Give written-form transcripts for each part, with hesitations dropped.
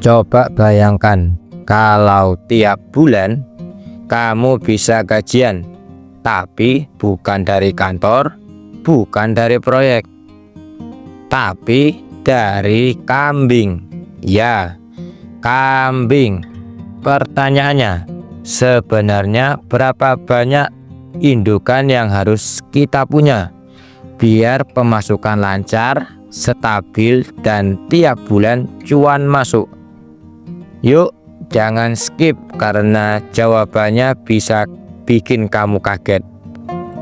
Coba bayangkan kalau tiap bulan kamu bisa gajian, tapi bukan dari kantor, bukan dari proyek, tapi dari kambing. Ya, kambing. Pertanyaannya, sebenarnya berapa banyak indukan yang harus kita punya biar pemasukan lancar, stabil, dan tiap bulan cuan masuk? Yuk, jangan skip karena jawabannya bisa bikin kamu kaget.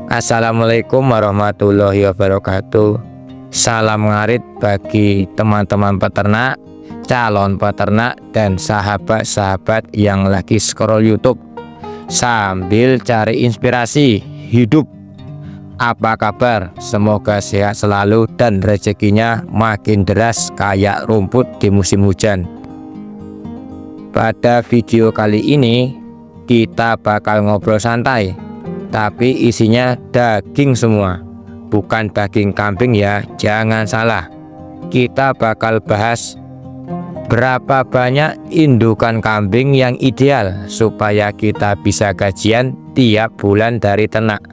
Assalamualaikum warahmatullahi wabarakatuh. Salam ngarit bagi teman-teman peternak, calon peternak, dan sahabat-sahabat yang lagi scroll YouTube sambil cari inspirasi hidup. Apa kabar? Semoga sehat selalu dan rezekinya makin deras kayak rumput di musim hujan. Pada video kali ini kita bakal ngobrol santai, tapi isinya daging semua, bukan daging kambing ya, jangan salah. Kita bakal bahas berapa banyak indukan kambing yang ideal supaya kita bisa gajian tiap bulan dari ternak.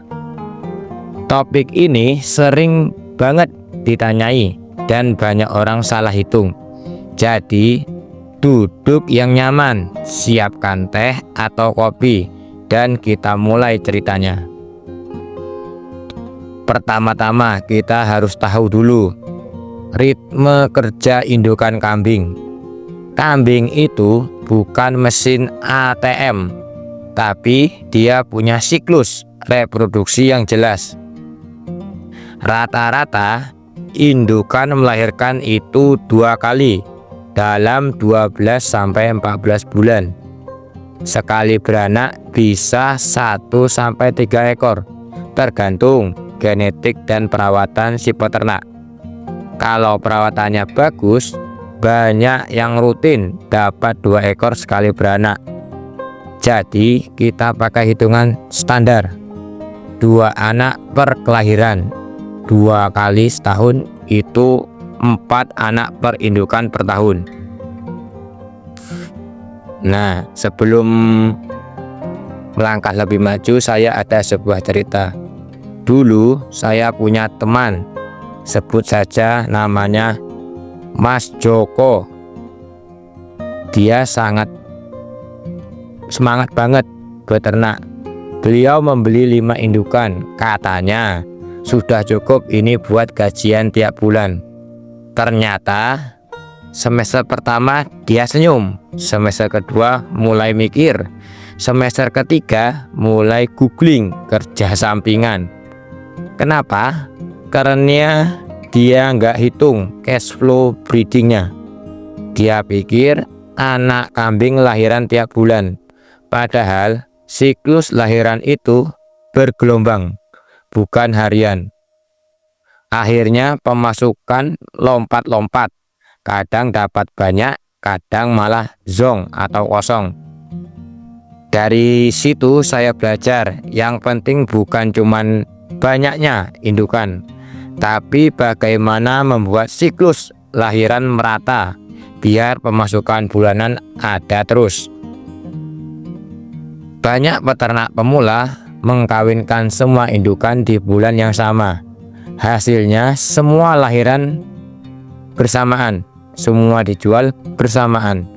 Topik ini sering banget ditanyai dan banyak orang salah hitung. Jadi duduk yang nyaman, siapkan teh atau kopi, dan kita mulai ceritanya. Pertama-tama kita harus tahu dulu ritme kerja indukan kambing. Kambing itu bukan mesin ATM, tapi dia punya siklus reproduksi yang jelas. Rata-rata indukan melahirkan itu 2 kali dalam 12-14 bulan. Sekali beranak bisa 1-3 ekor, tergantung genetik dan perawatan si peternak. Kalau perawatannya bagus, banyak yang rutin dapat 2 ekor sekali beranak. Jadi kita pakai hitungan standar 2 anak per kelahiran, 2 kali setahun itu 4 anak per indukan per tahun. Nah, sebelum melangkah lebih maju, saya ada sebuah cerita. Dulu saya punya teman, sebut saja namanya Mas Joko. Dia sangat semangat banget beternak. Beliau membeli 5 indukan, katanya sudah cukup ini buat gajian tiap bulan. Ternyata semester pertama dia senyum, semester kedua mulai mikir, semester ketiga mulai googling kerja sampingan. Kenapa? Karena dia nggak hitung cash flow breedingnya. Dia pikir anak kambing lahiran tiap bulan, padahal siklus lahiran itu bergelombang, bukan harian. Akhirnya pemasukan lompat-lompat, kadang dapat banyak, kadang malah zong atau kosong. Dari situ saya belajar, yang penting bukan cuman banyaknya indukan, tapi bagaimana membuat siklus lahiran merata biar pemasukan bulanan ada terus. Banyak peternak pemula mengkawinkan semua indukan di bulan yang sama. Hasilnya semua lahiran bersamaan, semua dijual bersamaan.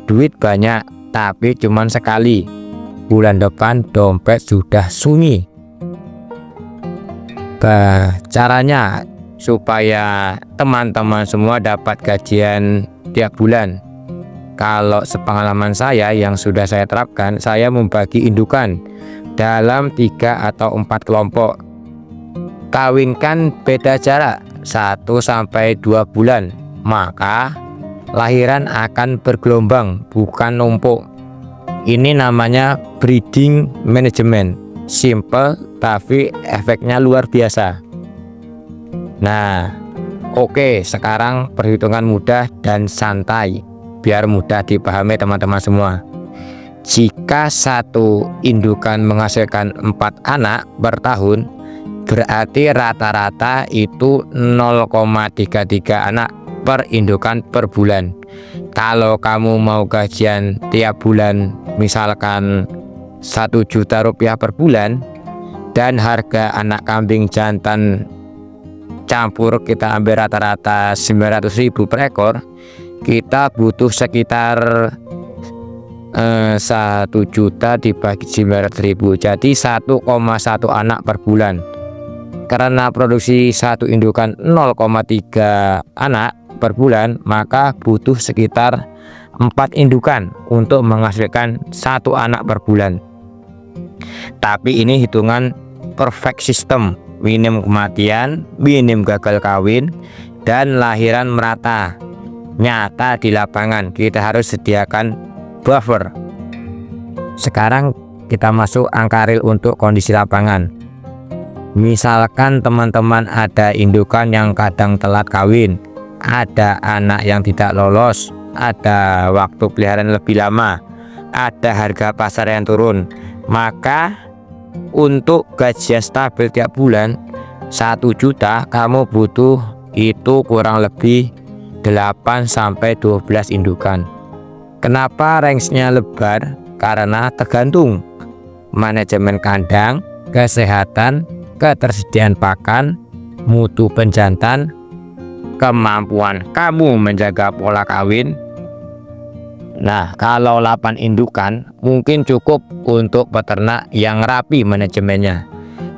Duit banyak tapi cuman sekali. Bulan depan dompet sudah sunyi. Caranya supaya teman-teman semua dapat gajian tiap bulan. Kalau sepengalaman saya yang sudah saya terapkan, saya membagi indukan dalam 3 atau 4 kelompok. Kawinkan beda jarak 1-2 bulan, maka lahiran akan bergelombang, bukan numpuk. Ini namanya breeding management. Simple tapi efeknya luar biasa. Nah, oke, sekarang perhitungan mudah dan santai biar mudah dipahami teman-teman semua. Jika satu indukan menghasilkan 4 anak per tahun, berarti rata-rata itu 0,33 anak per indukan per bulan. Kalau kamu mau gajian tiap bulan misalkan 1 juta rupiah per bulan, dan harga anak kambing jantan campur kita ambil rata-rata 900.000 per ekor, kita butuh sekitar 1 juta dibagi 900.000, jadi 1,1 anak per bulan. Karena produksi satu indukan 0,3 anak per bulan, maka butuh sekitar 4 indukan untuk menghasilkan 1 anak per bulan. Tapi ini hitungan perfect system, minim kematian, minim gagal kawin, dan lahiran merata. Nyata di lapangan kita harus sediakan buffer. Sekarang kita masuk angka real untuk kondisi lapangan. Misalkan teman-teman ada indukan yang kadang telat kawin, ada anak yang tidak lolos, ada waktu peliharaan lebih lama, ada harga pasar yang turun, maka untuk gajian stabil tiap bulan 1 juta kamu butuh itu kurang lebih 8-12 indukan. Kenapa range-nya lebar? Karena tergantung manajemen kandang, kesehatan, ketersediaan pakan, mutu penjantan, kemampuan kamu menjaga pola kawin. Nah, kalau 8 indukan mungkin cukup untuk peternak yang rapi manajemennya.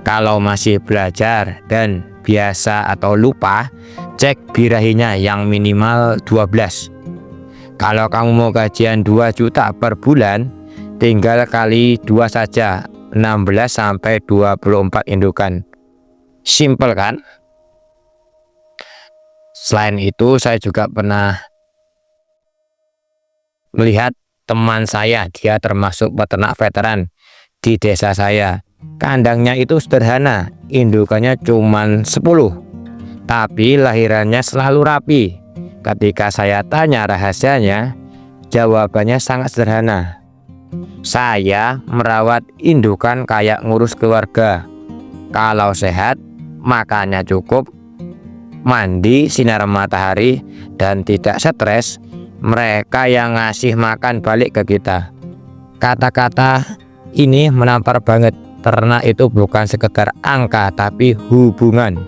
Kalau masih belajar dan biasa atau lupa, cek birahinya yang minimal 12. Kalau kamu mau gajian 2 juta per bulan, tinggal kali 2 saja, 16-24 indukan. Simple kan? Selain itu, saya juga pernah melihat teman saya, dia termasuk peternak veteran di desa saya. Kandangnya itu sederhana, indukannya cuma 10, tapi lahirannya selalu rapi. Ketika saya tanya rahasianya, jawabannya sangat sederhana. Saya merawat indukan kayak ngurus keluarga. Kalau sehat, makannya cukup, mandi sinar matahari, dan tidak stres, mereka yang ngasih makan balik ke kita. Kata-kata ini menampar banget. Ternak itu bukan sekedar angka, tapi hubungan.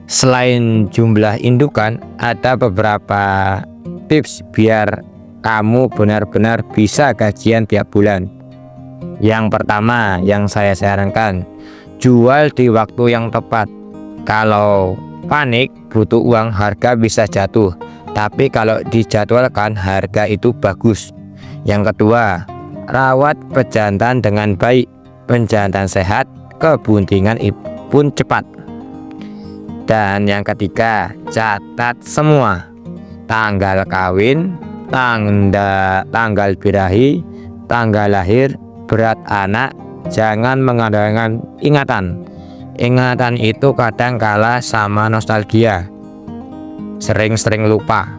Selain jumlah indukan, ada beberapa tips biar kamu benar-benar bisa gajian tiap bulan. Yang pertama yang saya sarankan, jual di waktu yang tepat. Kalau panik butuh uang, harga bisa jatuh, tapi kalau dijadwalkan harga itu bagus. Yang kedua, rawat pejantan dengan baik. Penjantan sehat, kebuntingan pun cepat. Dan yang ketiga, catat semua: tanggal kawin, tanggal birahi, tanggal lahir, berat anak. Jangan mengandalkan ingatan. Ingatan itu kadang kalah sama nostalgia. Sering-sering lupa.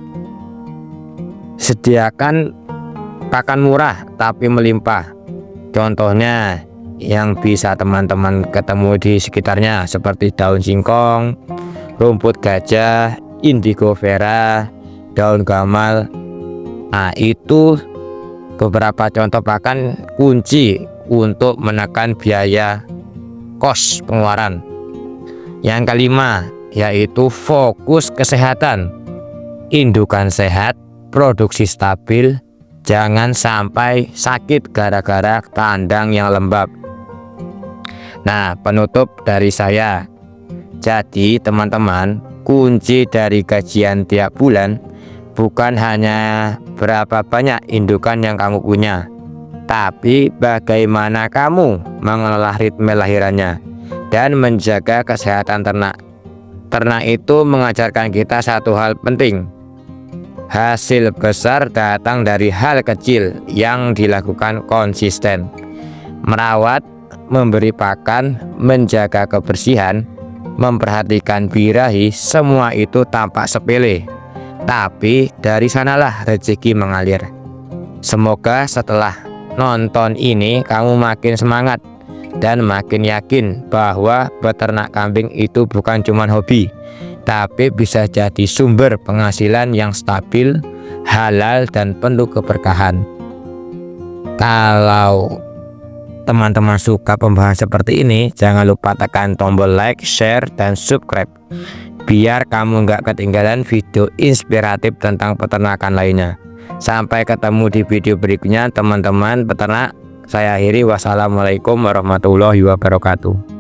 Sediakan pakan murah tapi melimpah. Contohnya yang bisa teman-teman ketemu di sekitarnya seperti daun singkong, rumput gajah, indigo vera, daun gamal. Nah, itu beberapa contoh pakan kunci untuk menekan biaya kos pengeluaran. Yang kelima yaitu fokus kesehatan. Indukan sehat, produksi stabil, jangan sampai sakit gara-gara kandang yang lembab. Nah, penutup dari saya. Jadi teman-teman, kunci dari gajian tiap bulan bukan hanya berapa banyak indukan yang kamu punya, tapi bagaimana kamu mengelola ritme lahirannya dan menjaga kesehatan ternak. Ternak itu mengajarkan kita satu hal penting. Hasil besar datang dari hal kecil yang dilakukan konsisten. Merawat, memberi pakan, menjaga kebersihan, memperhatikan birahi, semua itu tampak sepele, tapi dari sanalah rezeki mengalir. Semoga setelah nonton ini kamu makin semangat dan makin yakin bahwa beternak kambing itu bukan cuma hobi, tapi bisa jadi sumber penghasilan yang stabil, halal, dan penuh keberkahan. Kalau teman-teman suka pembahasan seperti ini, jangan lupa tekan tombol like, share, dan subscribe biar kamu nggak ketinggalan video inspiratif tentang peternakan lainnya. Sampai ketemu di video berikutnya teman-teman peternak. Saya akhiri, wassalamualaikum warahmatullahi wabarakatuh.